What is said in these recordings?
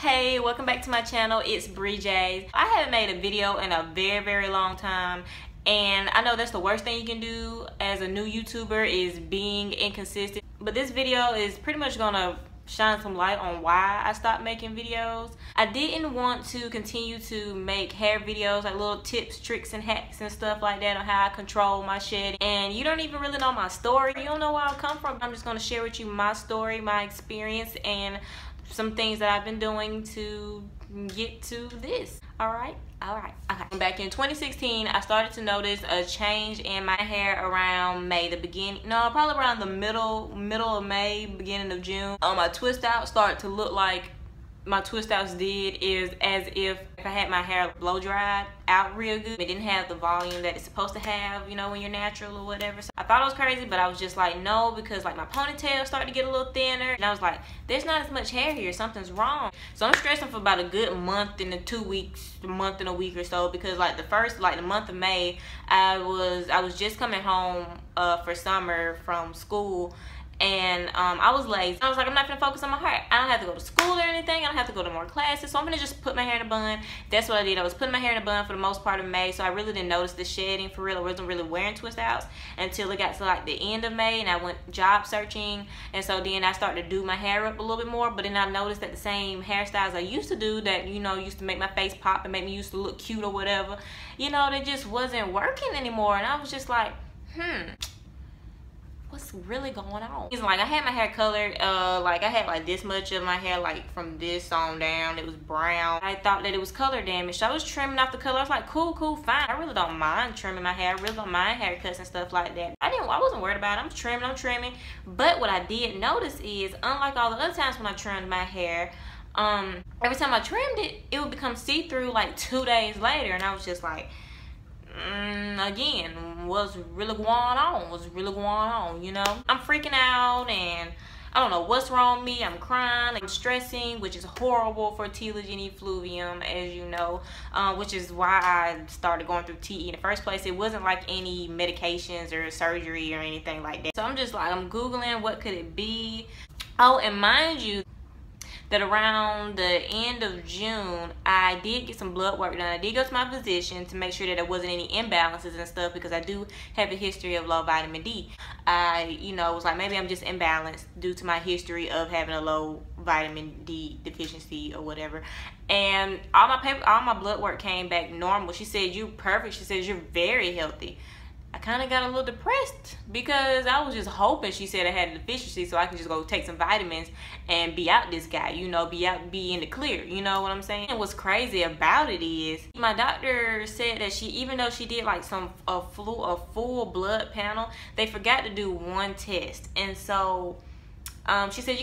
Hey, welcome back to my channel. It's Bree J. I haven't made a video in a very long time, and I know that's the worst thing you can do as a new YouTuber is being inconsistent. But this video is pretty much gonna shine some light on why I stopped making videos. I didn't want to continue to make hair videos, like little tips, tricks, and hacks and stuff like that on how I control my shedding. And you don't even really know my story. You don't know where I come from. I'm just gonna share with you my story, my experience, and some things that I've been doing to get to this. Alright, okay. Back in 2016, I started to notice a change in my hair around May, probably around the middle of May, beginning of June. My twist out started to look like my twist outs did, is as if I had my hair blow dried out real good. It didn't have the volume that it's supposed to have, you know, when you're natural or whatever. So I thought it was crazy, but I was just like, no, because like my ponytail started to get a little thinner, and I was like, there's not as much hair here, something's wrong. So I'm stressing for about a good month and 2 weeks, a month and a week or so, because like the month of May, I was just coming home for summer from school. And I was lazy. I was like, I'm not gonna focus on my hair. I don't have to go to school or anything. I don't have to go to more classes. So I'm gonna just put my hair in a bun. That's what I did. I was putting my hair in a bun for the most part of May. So I really didn't notice the shedding for real. I wasn't really wearing twist outs until it got to like the end of May, and I went job searching. And so then I started to do my hair up a little bit more. But then I noticed that the same hairstyles I used to do that, you know, used to make my face pop and make me used to look cute or whatever, you know, they just wasn't working anymore. And I was just like, what's really going on? It's like I had my hair colored, like I had like this much of my hair, like from this on down, it was brown. I thought that it was color damage, so I was trimming off the color. I was like, cool, fine. I really don't mind trimming my hair. I really don't mind haircuts and stuff like that. I wasn't worried about it. I'm trimming. But what I did notice is, unlike all the other times when I trimmed my hair, every time I trimmed it, it would become see-through like 2 days later, and I was just like, again, what's really going on, you know? I'm freaking out, and I don't know what's wrong with me. I'm crying, I'm stressing, which is horrible for Telogen Effluvium, as you know, which is why I started going through TE in the first place. It wasn't like any medications or surgery or anything like that. So I'm just like, I'm Googling what could it be. Oh, and mind you, that around the end of June, I did get some blood work done. I did go to my physician to make sure that there wasn't any imbalances and stuff, because I do have a history of low vitamin D. I, you know, was like, maybe I'm just imbalanced due to my history of having a low vitamin D deficiency or whatever. And all my blood work came back normal. She said, you're perfect. She says, you're very healthy. I kind of got a little depressed because I was just hoping, she said, I had a deficiency so I can just go take some vitamins and be out this guy, you know, be in the clear, you know what I'm saying? And what's crazy about it is, my doctor said that even though she did like a full blood panel, they forgot to do one test. And so she said,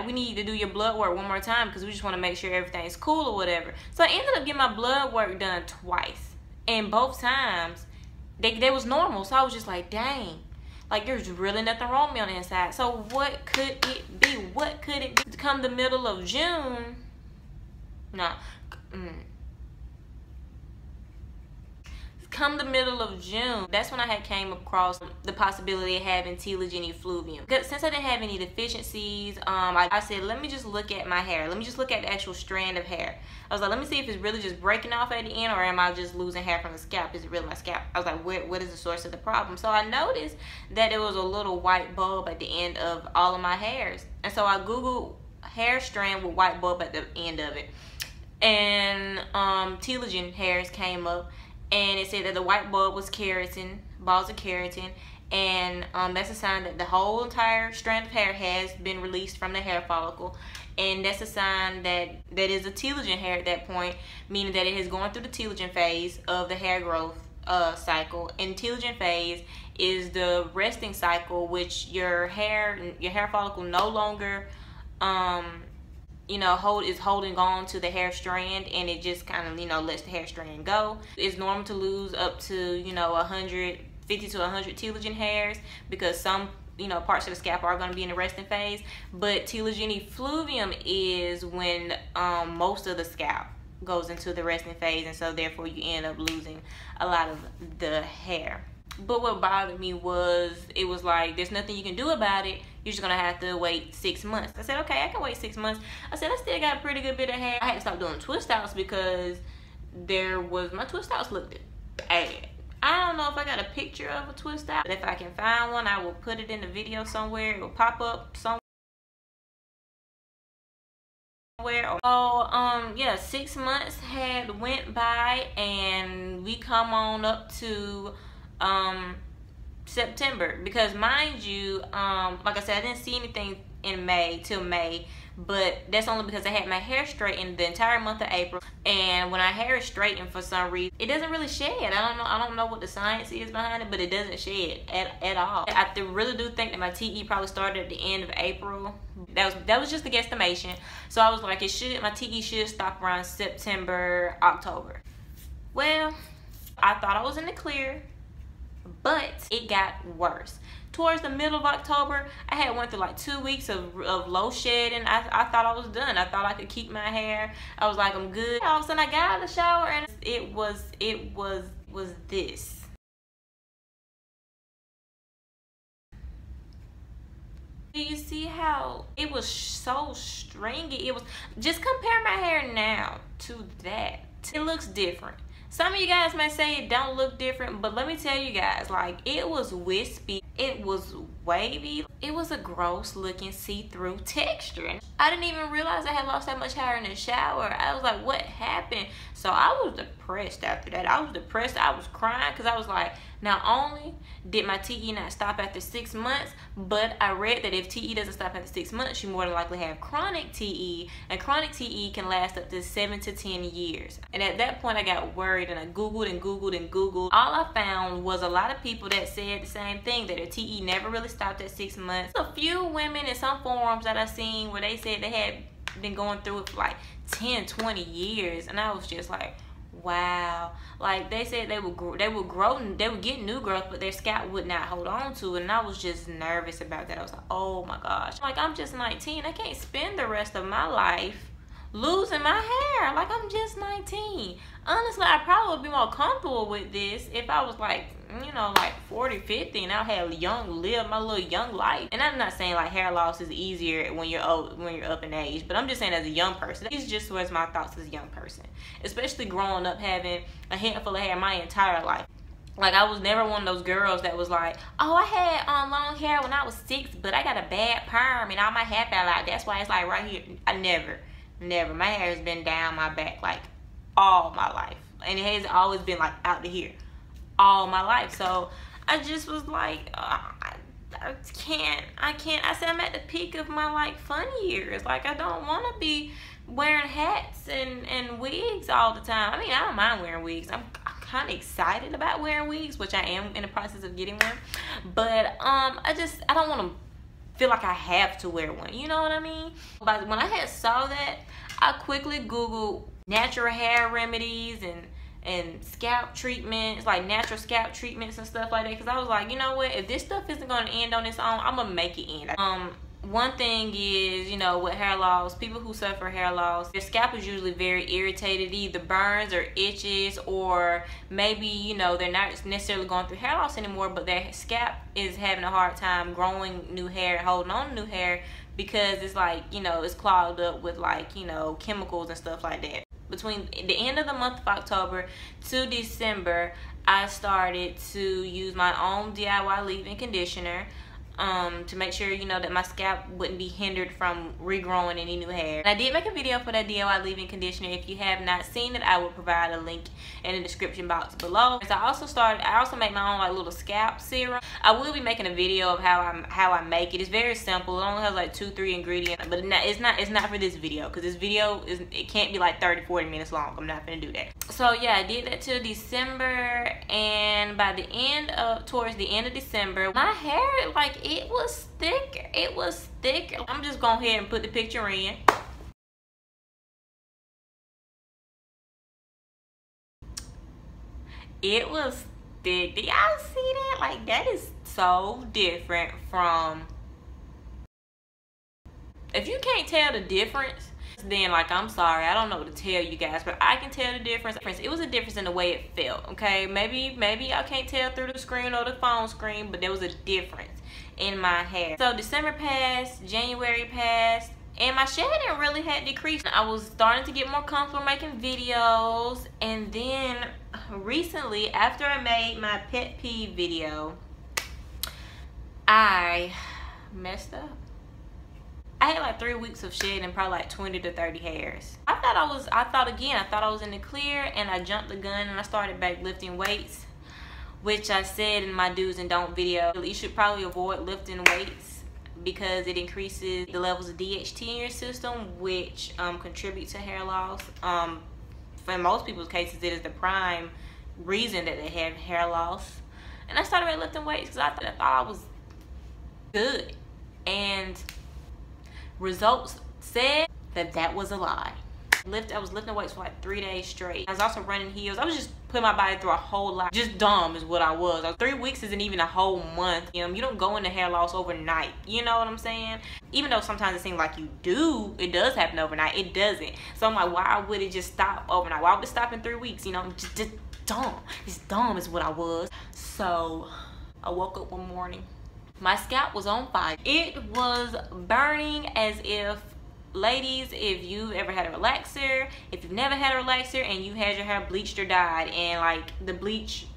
we need to do your blood work one more time because we just want to make sure everything's cool or whatever. So I ended up getting my blood work done twice, and both times they was normal. So I was just like, dang, like there's really nothing wrong with me on the inside. So what could it be? What could it be? Come the middle of June, come the middle of June, that's when I had came across the possibility of having Telogen Effluvium. Because since I didn't have any deficiencies, I said, let me just look at my hair. Let me just look at the actual strand of hair. I was like, let me see if it's really just breaking off at the end, or am I just losing hair from the scalp? Is it really my scalp? I was like, what is the source of the problem? So I noticed that it was a little white bulb at the end of all of my hairs. And so I Googled hair strand with white bulb at the end of it. And telogen hairs came up. And it said that the white bulb was keratin, balls of keratin, and that's a sign that the whole entire strand of hair has been released from the hair follicle, and that's a sign that is a telogen hair at that point, meaning that it has gone through the telogen phase of the hair growth cycle. And telogen phase is the resting cycle, which your hair follicle no longer you know, is holding on to the hair strand, and it just kind of, you know, lets the hair strand go. It's normal to lose up to, you know, 50 to 100 telogen hairs, because some, you know, parts of the scalp are going to be in the resting phase. But telogen effluvium is when most of the scalp goes into the resting phase, and so therefore you end up losing a lot of the hair. But what bothered me was, it was like, there's nothing you can do about it. You're just gonna have to wait 6 months. I said, okay, I can wait 6 months. I said, I still got a pretty good bit of hair. I had to stop doing twist outs because my twist outs looked bad. I don't know if I got a picture of a twist out, but if I can find one, I will put it in the video somewhere. It will pop up somewhere. So yeah, 6 months had went by, and we come on up to September, because mind you, like I said, I didn't see anything in till May, but that's only because I had my hair straightened the entire month of April. And when our hair is straightened, for some reason, it doesn't really shed. I don't know what the science is behind it, but it doesn't shed at all. I really do think that my TE probably started at the end of April. That was just a guesstimation. So I was like, my TE should stop around September, October. Well, I thought I was in the clear, but it got worse. Towards the middle of October, I had went through like 2 weeks of low shedding. I thought I was done. I thought I could keep my hair. I was like, I'm good. All of a sudden, I got out of the shower, and it was this. Do you see how it was so stringy? It was, just compare my hair now to that. It looks different. Some of you guys may say it don't look different, but let me tell you guys, like, it was wispy, it was wavy, it was a gross looking see-through texture. And I didn't even realize I had lost that much hair in the shower. I was like, what happened? So I was depressed after that. I was depressed. I was crying, because I was like, not only did my TE not stop after 6 months, but I read that if TE doesn't stop after 6 months, you more than likely have chronic TE, and chronic TE can last up to 7 to 10 years. And at that point, I got worried, and I Googled and Googled and Googled. All I found was a lot of people that said the same thing, that their TE never really stopped at 6 months. A few women in some forums that I seen where they said they had been going through it for like 10, 20 years, and I was just like, wow. Like, they said they would get new growth, but their scalp would not hold on to it. And I was just nervous about that. I was like, oh my gosh, like, I'm just 19. I can't spend the rest of my life losing my hair. Like, I'm just 19. Honestly, I probably would be more comfortable with this if I was like, you know, like 40, 50, and I had live my little young life. And I'm not saying like hair loss is easier when you're old, when you're up in age, but I'm just saying as a young person, these just was my thoughts as a young person, especially growing up having a handful of hair my entire life. Like, I was never one of those girls that was like, oh, I had long hair when I was 6, but I got a bad perm and all my hair fell out. That's why it's like right here. I never. My hair has been down my back like all my life, and it has always been like out to here all my life. So I just was like, I can't. I said, I'm at the peak of my like fun years. Like, I don't want to be wearing hats and wigs all the time. I mean, I don't mind wearing wigs. I'm kind of excited about wearing wigs, which I am in the process of getting one. But I don't want to feel like I have to wear one. You know what I mean? But when I had saw that, I quickly Googled natural hair remedies and scalp treatments, like natural scalp treatments and stuff like that, because I was like, you know what, if this stuff isn't going to end on its own, I'm gonna make it end. One thing is, you know, with hair loss, people who suffer hair loss, their scalp is usually very irritated, either burns or itches, or maybe, you know, they're not necessarily going through hair loss anymore, but their scalp is having a hard time growing new hair, holding on to new hair, because it's like, you know, it's clogged up with like, you know, chemicals and stuff like that. Between the end of the month of October to December, I started to use my own DIY leave-in conditioner to make sure, you know, that my scalp wouldn't be hindered from regrowing any new hair. And I did make a video for that DIY leave-in conditioner. If you have not seen it, I will provide a link in the description box below. So I also make my own like little scalp serum. I will be making a video of how I make it. It's very simple. It only has like 2-3 ingredients, but it's not for this video, because this video it can't be like 30-40 minutes long. I'm not gonna do that. So yeah, I did that till December, and by the end of towards the end of December, my hair, like, it was thicker. It was thicker. I'm just going ahead and put the picture in. It was thick. Do y'all see that? Like, that is so different from, if you can't tell the difference, then, like, I'm sorry, I don't know what to tell you guys, but I can tell the difference. It was a difference in the way it felt, okay? Maybe I can't tell through the screen or the phone screen, but there was a difference in my hair. So December passed, January passed, and my shedding really had decreased. I was starting to get more comfortable making videos, and then recently, after I made my pet peeve video, I messed up. I had like 3 weeks of shedding, probably like 20 to 30 hairs. I thought I was in the clear, and I jumped the gun and I started back lifting weights, which I said in my do's and don't video. You should probably avoid lifting weights because it increases the levels of DHT in your system, which contribute to hair loss. For most people's cases, it is the prime reason that they have hair loss. And I started lifting weights because I thought I was good, and results said that was a lie. I was lifting weights for like 3 days straight. I was also running heels. I was just putting my body through a whole lot. Just dumb is what I was. 3 weeks isn't even a whole month. You don't go into hair loss overnight. You know what I'm saying? Even though sometimes it seems like you do, it does happen overnight. It doesn't. So I'm like, why would it just stop overnight? Why would it stop in 3 weeks? Just dumb. It's dumb is what I was. So I woke up one morning. My scalp was on fire. It was burning as if, ladies, if you've ever had a relaxer, if you've never had a relaxer and you had your hair bleached or dyed, and like the bleach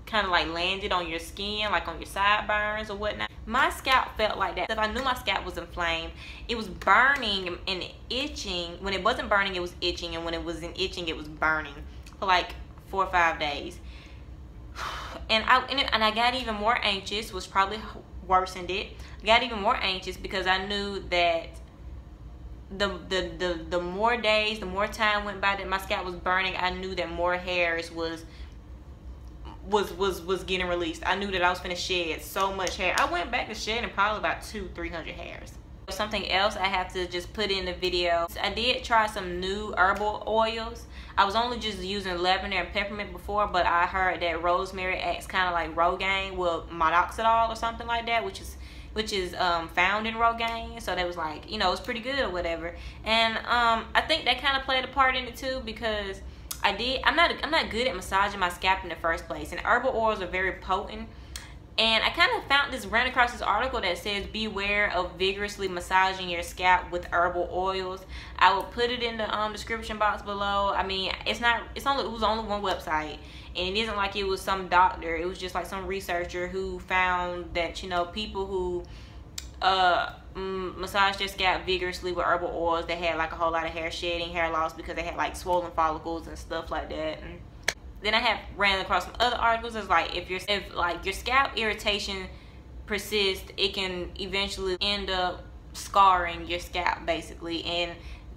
kind of like landed on your skin, like on your sideburns or whatnot, my scalp felt like that. If I knew my scalp was inflamed, it was burning and itching. When it wasn't burning, it was itching, and when it wasn't itching, it was burning for like 4 or 5 days. And I got even more anxious, which probably worsened it. I got even more anxious because I knew that the more days, the more time went by that my scalp was burning, I knew that more hairs was getting released. I knew that I was finna shed so much hair. I went back to shedding probably about 200-300 hairs. Something else I have to just put in the video, I did try some new herbal oils. I was only just using lavender and peppermint before, but I heard that rosemary acts kind of like Rogaine, well, monoxidil or something like that, which is found in Rogaine. So that was like, it's pretty good or whatever. And I think that kind of played a part in it too, because I'm not good at massaging my scalp in the first place, and herbal oils are very potent. And I kind of ran across this article that says beware of vigorously massaging your scalp with herbal oils. I will put it in the description box below. I mean, it was only one website, and it isn't like it was some doctor. It was just like some researcher who found that people who massage their scalp vigorously with herbal oils, they had like a whole lot of hair shedding, hair loss, because they had like swollen follicles and stuff like that. And then I ran across some other articles. It's like if your scalp irritation persists, it can eventually end up scarring your scalp basically, and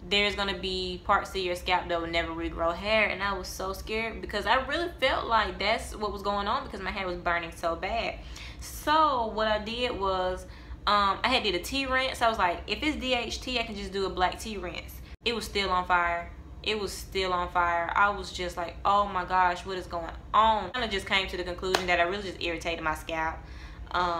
there's gonna be parts of your scalp that will never regrow hair. And I was so scared because I really felt like that's what was going on because my hair was burning so bad. So what I did was I did a tea rinse. I was like, if it's DHT, I can just do a black tea rinse. It was still on fire. It was still on fire. I was just like, oh my gosh, what is going on? I kind of just came to the conclusion that I really just irritated my scalp.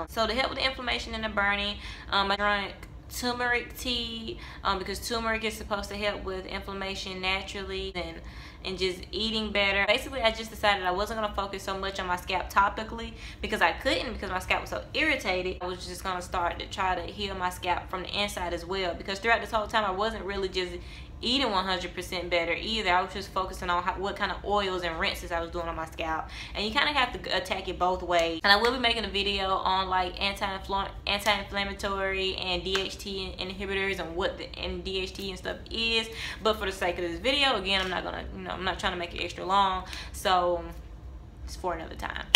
So to help with the inflammation and the burning, I drank turmeric tea because turmeric is supposed to help with inflammation naturally, and just eating better. Basically, I just decided I wasn't going to focus so much on my scalp topically because I couldn't, because my scalp was so irritated. I was just going to start to try to heal my scalp from the inside as well, because throughout this whole time I wasn't really just eating 100% better either. I was just focusing on what kind of oils and rinses I was doing on my scalp. And you kind of have to attack it both ways. And I will be making a video on like anti-inflammatory and DHT inhibitors and what the DHT and stuff is. But for the sake of this video, again, I'm not gonna, I'm not trying to make it extra long, so it's for another time.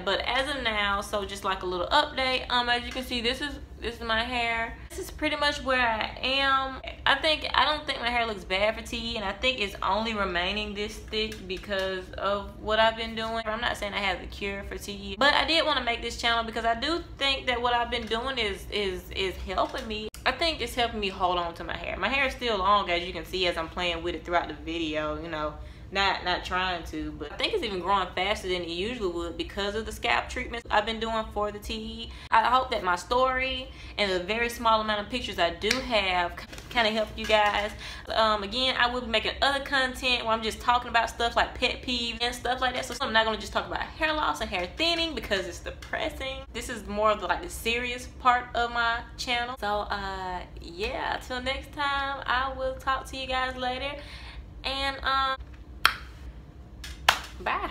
But as of now, so just like a little update, as you can see, this is my hair. This is pretty much where I am. I don't think my hair looks bad for tea, and I think it's only remaining this thick because of what I've been doing. I'm not saying I have the cure for tea, but I did want to make this channel because I do think that what I've been doing is helping me. I think it's helping me hold on to my hair. My hair is still long, as you can see, as I'm playing with it throughout the video. not trying to, but I think it's even growing faster than it usually would because of the scalp treatments I've been doing for the TE. I hope that my story and the very small amount of pictures I do have kind of help you guys. Again, I will be making other content where I'm just talking about stuff like pet peeves and stuff like that. So I'm not going to just talk about hair loss and hair thinning because it's depressing. This is more of like the serious part of my channel. So yeah, till next time, I will talk to you guys later, and bye.